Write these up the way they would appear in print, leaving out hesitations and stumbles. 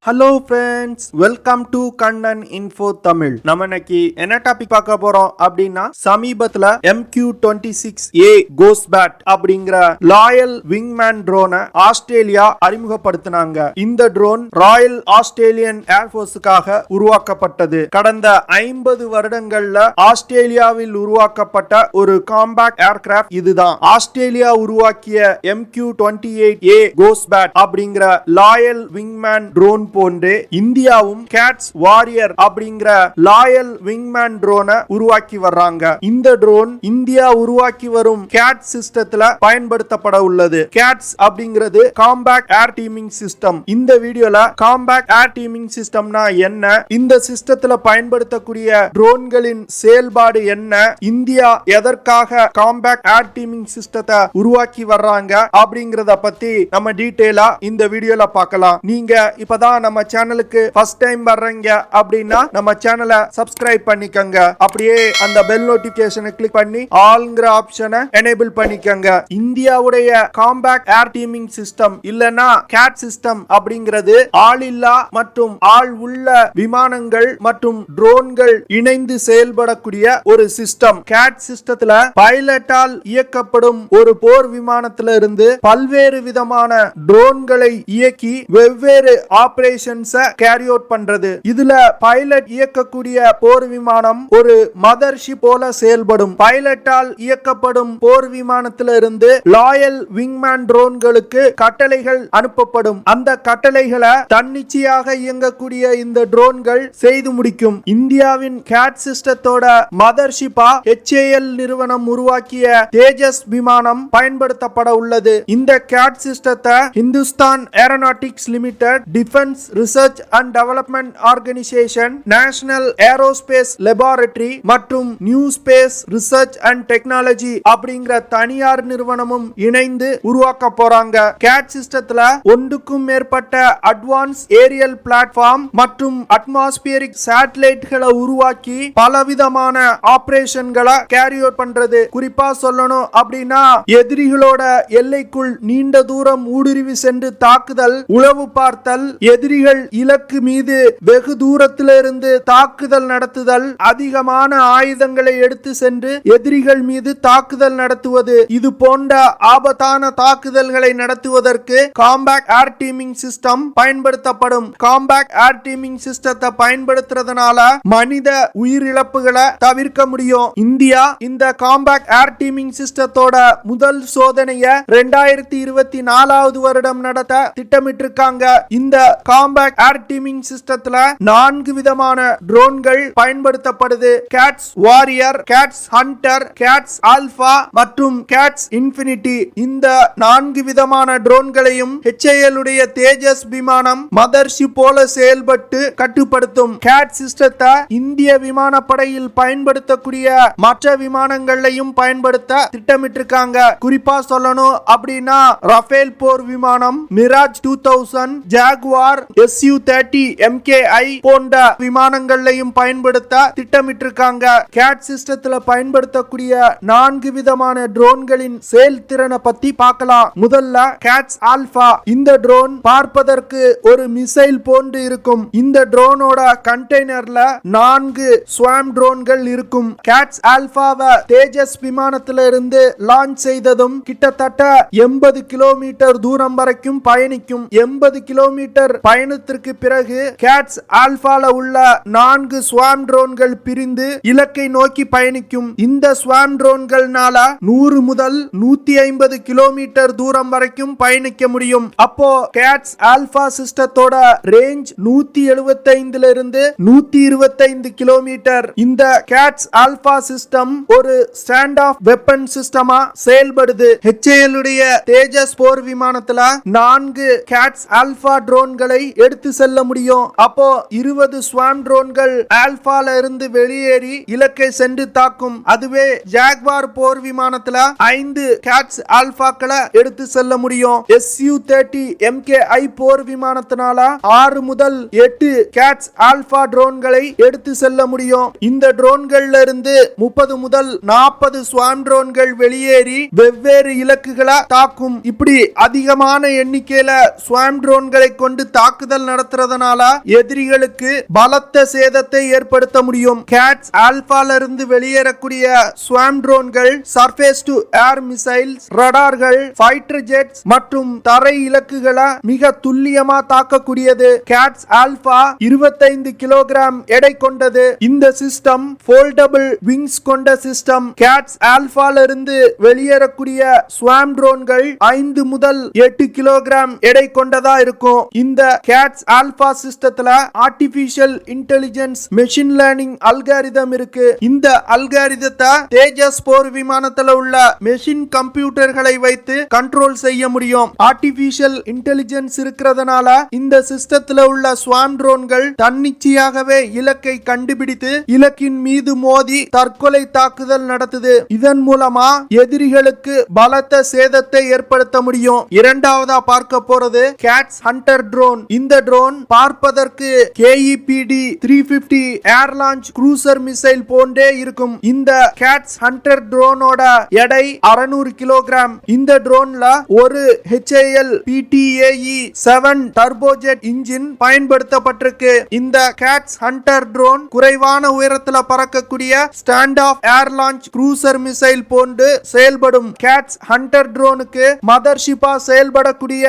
Hello friends, welcome to Kannan Info Tamil. நம்ம இன்னைக்கு என்ன டாபிக் பார்க்க போறோம் அப்படின்னா சமீபத்துல MQ-26A கோஸ் பேட் அப்படிங்கிற ராயல் விங்மேன் ட்ரோனை ஆஸ்திரேலியா அறிமுகப்படுத்தினாங்க. இந்த ட்ரோன் ராயல் ஆஸ்திரேலியன் ஏர்போர்ஸுக்காக உருவாக்கப்பட்டது. கடந்த 50 வருடங்கள்ல ஆஸ்திரேலியாவில் உருவாக்கப்பட்ட ஒரு காம்பேக்ட் ஏர்கிராப்ட் இதுதான். ஆஸ்திரேலியா உருவாக்கிய MQ-28A கோஸ் பேட் அப்படிங்கிற ராயல் விங்மேன் ட்ரோன் போன்றே இந்தியாவும் கேட்ஸ் வாரியர் அப்படிங்கிற ராயல் விங்மேன் ட்ரோனை உருவாக்கி வர்றாங்க. இந்த ட்ரோன் இந்தியா உருவாக்கி வரும் கேட் சிஸ்டத்துல பயன்படுத்தப்பட உள்ளது. கேட்ஸ் அப்படிங்கிறது காம்பேக்ட் ஏர் டீமிங் சிஸ்டம். இந்த வீடியோல காம்பேக்ட் ஏர் டீமிங் சிஸ்டம்னா என்ன, இந்த சிஸ்டத்துல பயன்படுத்தக்கூடிய ட்ரோன்களின் செயல்பாடு என்ன, இந்தியா எதற்காக காம்பேக்ட் ஏர் டீமிங் சிஸ்டத்தை உருவாக்கி வர்றாங்க அப்படிங்கறத பத்தி நம்ம டீடைலா இந்த வீடியோல பார்க்கலாம். நீங்க இப்பதான் நம்ம சேனலுக்கு ஃபர்ஸ்ட் டைம் வர்றீங்க அப்படின்னா நம்ம சேனலை சப்ஸ்கிரைப் பண்ணிக்கங்க. அப்படியே அந்த பெல் நோட்டிபிகேஷனை கிளிக் பண்ணி ஆல்ங்கிற ஆப்ஷனை எனேபிள் பண்ணிக்கங்க. இந்தியாவுடைய காம்பேக்ட் ஏர் டீமிங் சிஸ்டம் இல்லனா கேட் சிஸ்டம் அப்படிங்கிறது ஆளில்லா மற்றும் ஆள் உள்ள விமானங்கள் மற்றும் ட்ரோன்கள் இணைந்து செயல்படக்கூடிய ஒரு சிஸ்டம். கேட் சிஸ்டத்துல பைலட்டால் இயக்கப்படும் ஒரு போர் விமானத்தில இருந்து பல்வேறு விதமான ட்ரோன்களை இயக்கி வெவ்வேறு ஆபரேஷன்ஸை கேரி அவுட் பண்றது. இதுல பைலட் இயக்கக்கூடிய போர் விமானம் ஒரு மதர்ஷிப் போல செயல்படும். பைலட்டால் இயக்கப்படும் போர் விமானத்திலிருந்து ராயல் விங்மேன் ட்ரோன்களுக்கு கட்டளைகள் அனுப்பப்படும். அந்த கட்டளைகளை தன்னிச்சையாக இயங்கக்கூடிய இந்த ட்ரோன்கள் செய்து முடிக்கும். இந்தியாவின் கேட் சிஸ்டத்தோட மதர்ஷிப்பா HAL நிறுவனம் உருவாக்கிய தேஜஸ் விமானம் பயன்படுத்தப்பட உள்ளது. இந்த கேட் சிஸ்டத்தை Hindustan Aeronautics Limited, defence research and development organisation, national aerospace laboratory மற்றும் new space research and technology அப்படிங்கிற தனியார் நிறுவனமும் இணைந்து உருவாக்க போறாங்க. கேட் சிஸ்டத்துல ஒன்றுக்கும் மேற்பட்ட அட்வான்ஸ் ஏரியல் பிளாட்ஃபார்ம் மற்றும் அட்மாஸ்பியரிக் சேட்டலைட்களை உருவாக்கி பலவிதமான ஆபரேஷன்களை கேரி அவுட் பண்றது. குறிப்பா சொல்லணும் அப்படின்னா எதிரிகளோட எல்லைக்குள் நீண்ட தூரம் ஊடுருவி சென்று தாக்குதல், உளவு பார்த்தல், எதிரிகள் இலக்கு மீது வெகு தூரத்திலிருந்து தாக்குதல் நடத்துதல், அதிகமான ஆயுதங்களை எடுத்து சென்று எதிரிகள் மீது தாக்குதல் நடத்துவது, இது போன்ற ஆபத்தான தாக்குதல்களை நடத்துவதற்கு காம்பேக்ட் ஏர் டீமிங் சிஸ்டம் பயன்படுத்தப்படும். காம்பேக்ட் ஏர் டீமிங் சிஸ்டத்தை பயன்படுத்துறதுனால மனித உயிரிழப்புகளை தவிர்க்க முடியும். இந்தியா இந்த காம்பேக்ட் ஏர் டீமிங் சிஸ்டத்தோட முதல் சோதனையை 2024 வருடம் நடத்த திட்டமிட்டிருக்காங்க. இந்த காம்பேக்ட் ஏர் டீமிங் சிஸ்டத்துல 4 விதமான ட்ரோன்கள் பயன்படுத்தப்படுது. CATS Warrior, CATS Hunter, CATS Alpha மற்றும் கேட்ஸ் இன்ஃபினிட்டி. இந்த 4 விதமான ட்ரோன்களையும் HAL உடைய தேஜஸ் விமானம் மதர்ஷிப் போல செயல்பட்டு கட்டுப்படுத்தும். கேட் சிஸ்டத்தை இந்திய விமானப்படையில் பயன்படுத்தக்கூடிய மற்ற விமானங்களையும் பயன்படுத்த திட்டமிட்டிருக்காங்க. குறிப்பா சொல்லணும் அப்படின்னா ரஃபேல் போர் விமானம், மிராஜ் 2000, ஜாகுவார், Su-30 MKI போன்ற விமானங்களையும் பயன்படுத்த திட்டமிட்டிருக்காங்க. கேட் சிஸ்டத்துல பயன்படுத்தக்கூடிய 4 விதமான ட்ரோன்களின் செயல்திறனை பத்தி பார்க்கலாம். முதல்ல கேட்ஸ் ஆல்பா. இந்த ட்ரோன் பார்ப்பதற்கு ஒரு மிசைல் போன்று இருக்கும். இந்த ட்ரோனோட கண்டெய்னர்ல 4 ஸ்வாம் ட்ரோன்கள் இருக்கும். கேட்ஸ் ஆல்பாவை தேஜஸ் விமானத்திலிருந்து லான்ச் செய்ததும் கிட்டத்தட்ட 80 கிலோமீட்டர் தூரம் வரைக்கும் பயணிக்கும். 80 கிலோமீட்டர் பயணத்திற்கு பிறகு கேட்ஸ் ஆல்பால உள்ள 4 ஸ்வாம் ட்ரோன்கள் பிரிந்து இலக்கை நோக்கி பயணிக்கும். இந்த ஸ்வாம் ட்ரோன்கள்னால 100 முதல் 150 கிலோமீட்டர் தூரம் வரைக்கும் பயணிக்க முடியும். அப்போ கேட்ஸ் ஆல்பா சிஸ்டத்தோட ரேஞ்ச் 175 இருந்து 125 கிலோமீட்டர். இந்த கேட்ஸ் ஆல்பா சிஸ்டம் ஒரு ஸ்டாண்ட் ஆஃப் வெப்பன் சிஸ்டமா செயல்படுது. HAL உடைய தேஜஸ் போர் விமானத்துல 4 கேட்ஸ் ஆல்பா ட்ரோன்களை எடுத்து செல்ல முடியும். அப்போ 20 ஸ்வாம் ட்ரோன்கள் ஆல்பால இருந்து வெளியேறி இலக்கை சென்று தாக்கும். அதுவே ஜாகுவார் போர் விமானத்துல 5 கேட்ஸ் ஆல்பாக்களை எடுத்து செல்ல முடியும். Su-30 MKI போர் விமானத்தினால 6 முதல் 8 கேட்ஸ் ஆல்பா ட்ரோன்களை எடுத்து செல்ல முடியும். இந்த ட்ரோன்கள்ல இருந்து 30 முதல் 40 ஸ்வாம் ட்ரோன்கள் வெளியேறி வெவ்வேறு இலக்குகளை தாக்கும். இப்படி அதிகமான எண்ணிக்கையில ஸ்வாம் ட்ரோன்களை கொண்டு தாக்க தாக்குதல் நடத்துறதுனால எதிரிகளுக்கு பலத்த சேதத்தை ஏற்படுத்த முடியும். கேட்ஸ் ஆல்பால இருந்து வெளியேறக்கூடிய ஸ்வாம் ட்ரோன்கள் சர்ஃபேஸ் டு ஏர் மிசைல்ஸ், ரடார்கள், ஃபைட்டர் ஜெட்ஸ் மற்றும் தரை இலக்குகளை மிக துல்லியமா தாக்கக்கூடியது. கேட்ஸ் ஆல்பா 25 கிலோகிராம் எடை கொண்டது. இந்த சிஸ்டம் ஃபோல்டபிள் விங்ஸ் கொண்ட சிஸ்டம். கேட்ஸ் ஆல்பால இருந்து வெளியேறக்கூடிய ஸ்வாம் ட்ரோன்கள் 5 முதல் 8 கிலோகிராம் எடை கொண்டதா இருக்கும். இந்த கேட்ஸ் ஆல்பா சிஸ்டத்துல artificial intelligence machine learning algorithm இருக்கு. இந்த அல்காரிதத்தை தேஜஸ் போர் விமானத்துல உள்ள மெஷின் கம்ப்யூட்டர்களை வைத்து கண்ட்ரோல் செய்ய முடியும். ஆர்டிபிஷியல் இன்டெலிஜென்ஸ் இருக்கிறதுனால இந்த சிஸ்டத்துல உள்ள ஸ்வாம் ட்ரோன்கள் தன்னிச்சையாகவே இலக்கை கண்டுபிடித்து இலக்கின் மீது மோதி தற்கொலை தாக்குதல் நடத்துது. இதன் மூலமா எதிரிகளுக்கு பலத்த சேதத்தை ஏற்படுத்த முடியும். இரண்டாவதா பார்க்க போறது கேட்ஸ் ஹண்டர் ட்ரோன். இந்த ட்ரோன் பார்ப்பதற்கு KEPD 350 ஏர் லான்ச் க்ரூசர் மிசைல் போன்றே இருக்கும். இந்த கேட்ஸ் ஹண்டர் ட்ரோனோட எடை 600 கிலோகிராம். இந்த ட்ரோன்ல ஒரு HAL PTAE 7 டர்போஜெட் இன்ஜின் பயன்படுத்தப்பட்டிருக்கு. இந்த கேட்ஸ் ஹண்டர் ட்ரோன் குறைவான உயரத்துல பறக்கக்கூடிய stand off air launch cruiser missile போன்று செயல்படும். கேட்ஸ் ஹண்டர் ட்ரோனுக்கு மதர்ஷிப்பா செயல்படக்கூடிய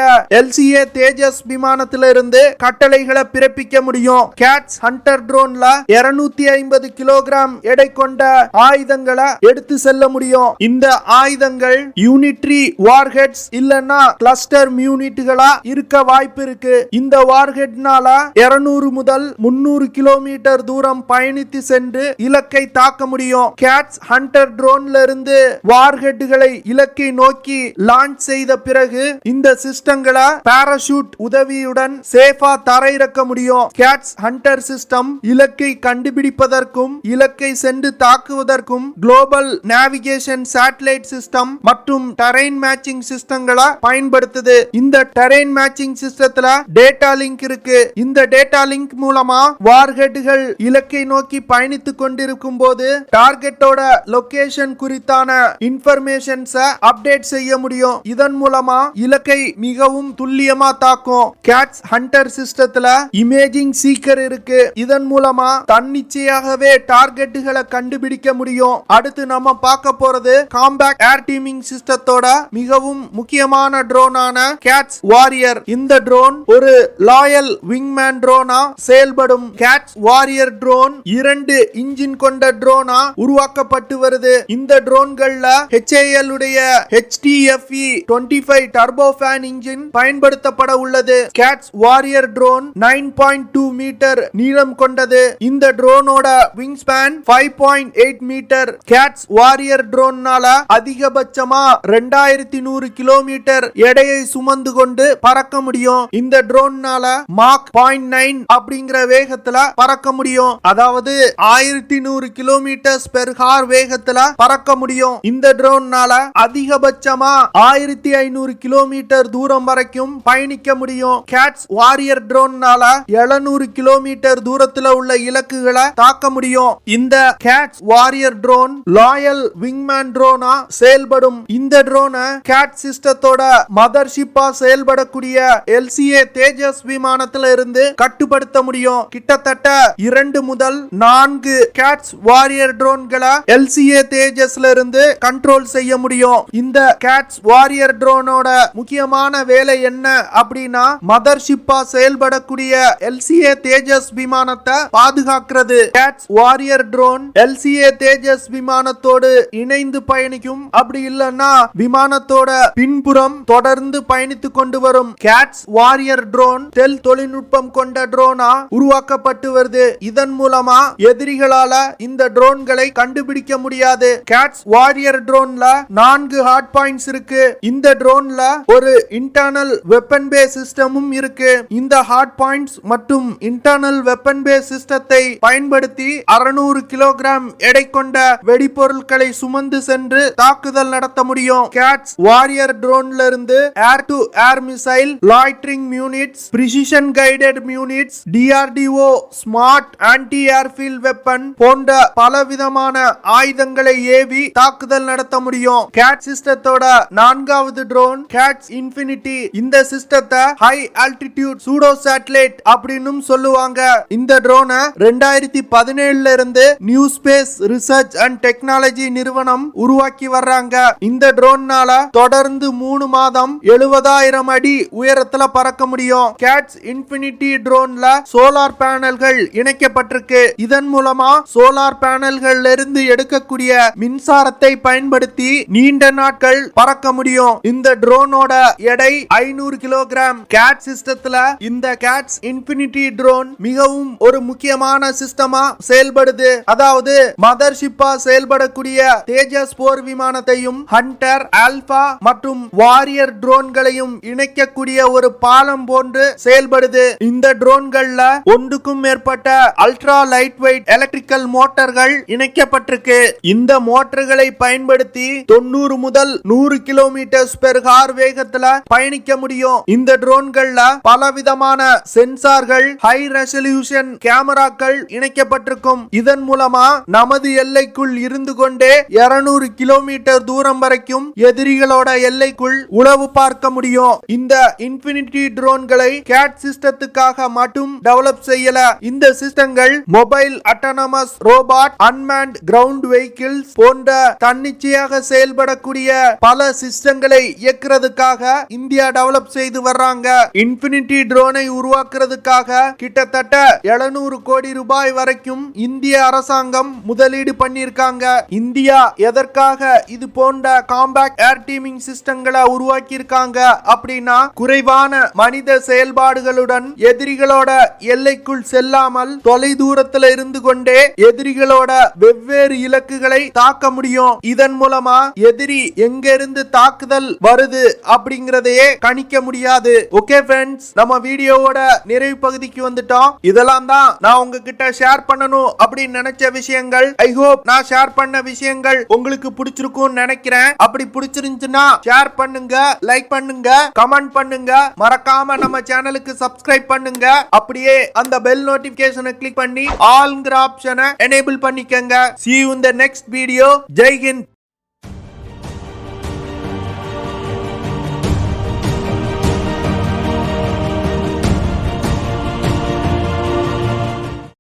LCA தேஜஸ் விமானத்திலிருந்து கட்டளைகளை பிறப்பிக்க முடியும். கேட்ஸ் ஹண்டர் ட்ரோன்ல 250 கிலோகிராம் எடை கொண்ட ஆயுதங்களை எடுத்து செல்ல முடியும். இந்த ஆயுதங்கள் யூனிட்ரி வார்ஹெட்ஸ் இல்லனா கிளஸ்டர் யூனிட்களா இருக்க வாய்ப்பு இருக்கு. இந்த வார்ஹெட்னால 200 முதல் 300 கிலோமீட்டர் தூரம் பயணித்து சென்று இலக்கை தாக்க முடியும். கேட்ஸ் ஹண்டர் ட்ரோன்ல இருந்து வார்ஹெட்களை இலக்கை நோக்கி லான்ச் செய்த பிறகு இந்த சிஸ்டங்களை பாராசூட் உதவியுடன் சேஃபா தரையிறக்க முடியும். கேட்ஸ் ஹண்டர் சிஸ்டம் இலக்கை கண்டுபிடிப்பதற்கும் இலக்கை சென்று தாக்குவதற்கும் குளோபல் நேவிகேஷன் சேட்டலைட் சிஸ்டம் மற்றும் டெரெயின் மேட்சிங் சிஸ்டங்களை பயன்படுத்துது. இந்த டெரெயின் மேட்சிங் சிஸ்டத்துல டேட்டா லிங்க் இருக்கு. இந்த டேட்டா லிங்க் மூலமா வார்ஹெட்கள் இலக்கை நோக்கி பயணித்துக் கொண்டிருக்கும் போது டார்கெட்டோட லொகேஷன் குறித்தான இன்ஃபர்மேஷன்ஸை அப்டேட் செய்ய முடியும். இதன் மூலமா இலக்கை மிகவும் துல்லியமா தாக்கும். கேட்ஸ் ஹண்டர் சிஸ்டத்துல இமேஜிங் சீக்கர் இருக்கு. இதன் மூலமா தன்னிச்சையாகவே டார்கெட்டுகளை கண்டுபிடிக்க முடியும். அடுத்து நம்ம பார்க்க போறது காம்பேக்ட் ஏர் டீமிங் சிஸ்டத்தோட மிகவும் முக்கியமான ட்ரோனான கேட்ஸ் வாரியர். இந்த ட்ரோன் ஒரு லாயல் விங்மேன் ட்ரோனா செயல்படும். கேட்ஸ் வாரியர் ட்ரோன் 2 இன்ஜின் கொண்ட ட்ரோனா உருவாக்கப்பட்டு வருது. இந்த ட்ரோன்கள்ல HAL உடைய HTFE 25 டர்போஃபேன் இன்ஜின் பயன்படுத்தப்பட உள்ளது. கேட்ஸ் வாரியர் ட்ரோன் 9.2 மீட்டர் நீளம் கொண்டது. இந்த ட்ரோனோட wing span 5.8 metre. CATS Warrior ட்ரோன்னால அதிகபட்சமா 2100 கிலோமீட்டர் எடையை சுமந்து கொண்டு பறக்க முடியும். இந்த ட்ரோன்னால மாக் 0.9 அப்படிங்கிற வேகத்துல பறக்க முடியும். அதாவது 1100 கிலோமீட்டர் பெர் ஹார் வேகத்துல பறக்க முடியும். இந்த ட்ரோன்னால அதிகபட்சமா 1500 கிலோமீட்டர் தூரம் வரைக்கும் பயணிக்க முடியும். கேட்ஸ் வாரியர் ட்ரோன்னால 700 கிலோமீட்டர் தூரத்துல உள்ள இலக்குகளை தாக்க முடியும். இந்த கேட்ஸ் வாரியர் ட்ரோன் லாயல் விங்மேன் ட்ரோனா செயல்படும். இந்த ட்ரோனை கேட் சிஸ்டத்தோட மதர்ஷிப்பா செயல்படக்கூடிய LCA தேஜஸ் விமானத்துல இருந்து கட்டுப்படுத்த முடியும். கிட்டத்தட்ட 2 முதல் 4 கேட்ஸ் வாரியர் ட்ரோன்களை LCA தேஜஸ்ல இருந்து கண்ட்ரோல் செய்ய முடியும். இந்த கேட்ஸ் வாரியர் ட்ரோனோட முக்கியமான வேலை என்ன அப்படின்னா மதர்ஷிப்பா செயல்படக்கூடிய LCA தேஜஸ் விமானத்தை பாதுகாக்கிறது. கேட்ஸ் வாரியர் ட்ரோன் LCA தேஜஸ் விமானத்தோடு இணைந்து பயணிக்கும். அப்படி இல்லைன்னா விமானத்தோட பின்புறம் தொடர்ந்து பயணித்துக் கொண்டு வரும். கேட்ஸ் வாரியர் ட்ரோன் டெல் தொழில்நுட்பம் கொண்ட ட்ரோனா உருவாக்கப்பட்டு வருது. இதன் மூலமா எதிரிகளால இந்த ட்ரோன்களை கண்டுபிடிக்க முடியாது. கேட்ஸ் வாரியர் ட்ரோன்ல 4 ஹார்ட் பாயிண்ட்ஸ் இருக்கு. இந்த ட்ரோன்ல ஒரு இன்டர்னல் வெப்பன் பேஸ் சிஸ்டமும் இருக்கு. இந்த ஹார்ட் பாயிண்ட்ஸ் மற்றும் இன்டர்னல் வெப்பன் பேஸ் சிஸ்டத்தை பயன்படுத்தி 600 கிலோகிராம் எடை கொண்ட வெடிபொருட்களை சுமந்து சென்று தாக்குதல் நடத்த முடியும். கேட்ஸ் வாரியர் ட்ரோன்ல இருந்து air to air missile, loitering units, precision guided units, DRDO smart anti airfield weapon போன்ற பலவிதமான ஆயுதங்களை ஏவி தாக்குதல் நடத்த முடியும். கேட் சிஸ்டத்தோட 4வது ட்ரோன் கேட்ஸ் இன்ஃபினிட்டி. இந்த சிஸ்டத்தை high altitude altitude pseudo satellite அப்படின்னு சொல்லுவாங்க. இந்த ட்ரோனை 2017 இருந்து New space research and Technology நிறுவனம் உருவாக்கி வர்றாங்க. இந்த ட்ரோன்னால தொடர்ந்து 3 மாதம் 70,000 அடி உயரத்துல பறக்க முடியும். கேட்ஸ் இன்ஃபினிட்டி ட்ரோன்ல சோலார் பேனல்கள் இணைக்கப்பட்டிருக்கு. இதன் மூலமா சோலார் பேனல்கள் இருந்து எடுக்கக்கூடிய மின்சாரத்தை பயன்படுத்தி நீண்ட நாட்கள் பறக்க முடியும். இந்த ட்ரோனோட எடை 500 கிலோகிராம். கேட் சிஸ்டத்துல இந்த கேட்ஸ் இன்ஃபினிட்டி ட்ரோன் மிகவும் ஒரு முக்கியமான சிஸ்டமா செயல்படுது. அதாவது மதர்ஷிப்பா செயல்படக்கூடிய தேஜஸ் போர் விமானத்தையும் ஹண்டர், ஆல்பா மற்றும் வாரியர் ட்ரோன்களையும் இணைக்கக்கூடிய ஒரு பாலம் போன்று செயல்படுது. இந்த ட்ரோன்கள்ல ஒன்றுக்கும் மேற்பட்ட அல்ட்ரா லைட் வெயிட் எலக்ட்ரிக்கல் மோட்டார்கள் இணைக்கப்பட்டிருக்கு. இந்த மோட்டார்களை பயன்படுத்தி 90 முதல் 100 கிலோமீட்டர் பெர் ஹார் வேகத்துல பயணிக்க முடியும். இந்த ட்ரோன்கள்ல பலவிதமான சென்சார்கள், ஹை ரெசல்யூஷன் கேமராக்கள் இணைக்கப்பட்டிருக்கும். இதன் மூலமா நமது எல்லைக்குள் இருந்து கொண்டே 200 கிலோமீட்டர் தூரம் வரைக்கும் எதிரிகளோட எல்லைக்குள் உளவு பார்க்க முடியும். இந்த இன்ஃபினிட்டி ட்ரோன்களை கேட் சிஸ்டத்துக்காக மட்டும் டெவலப் செய்யல. இந்த சிஸ்டங்கள் mobile, autonomous robot, unmanned ground vehicles போன்ற தன்னிச்சையாக செயல்படக்கூடிய பல சிஸ்டங்களை இயக்குறதுக்காக இந்தியா டெவலப் செய்து வர்றாங்க. இன்ஃபினிட்டி ட்ரோனை உருவாக்குறதுக்காக கிட்டத்தட்ட 700 கோடி ரூபாய் வரைக்கும் இந்திய அரசாங்கம் முதலீடு பண்ணிருக்காங்க. இந்தியா எதற்காக இது போன்ற காம்பாக்ட் ஏர் டீமிங் சிஸ்டங்களை உருவாக்கி இருக்காங்க அப்படின்னா, குறைவான மனித செயல்பாடுகளுடன் எதிரிகளோட எல்லைக்குள் செல்லாமல் தொலை தூரத்தில் இருந்து கொண்டே எதிரிகளோட வெவ்வேறு இலக்குகளை தாக்க முடியும். இதன் மூலமா எதிரி எங்க இருந்து தாக்குதல் வருது அப்படிங்கறதையே கணிக்க முடியாது. ஓகே ஃப்ரெண்ட்ஸ், நம்ம வீடியோவோட நிறைவு பகுதிக்கு வந்துட்டோம். இதெல்லாம் தான் நான் உங்ககிட்ட ஷேர் பண்ணணும் அப்படின்னு நினைச்ச விஷயங்கள். ஐ ஹோப் நான் ஷேர் பண்ண விஷயங்கள் உங்களுக்கு பிடிச்சிருக்கும் நினைக்கிறேன். அப்படி பிடிச்சிருந்துச்சுன்னா ஷேர் பண்ணுங்க, லைக் பண்ணுங்க, கமெண்ட் பண்ணுங்க, மறக்காம நம்ம சேனலுக்கு சப்ஸ்கிரைப் பண்ணுங்க. அப்படியே அந்த பெல் நோட்டிபிகேஷனை கிளிக் பண்ணி ஆல்ங்கிற ஆப்ஷனை எனேபிள் பண்ணிக்கங்க. See you in the next video. Jai Hind.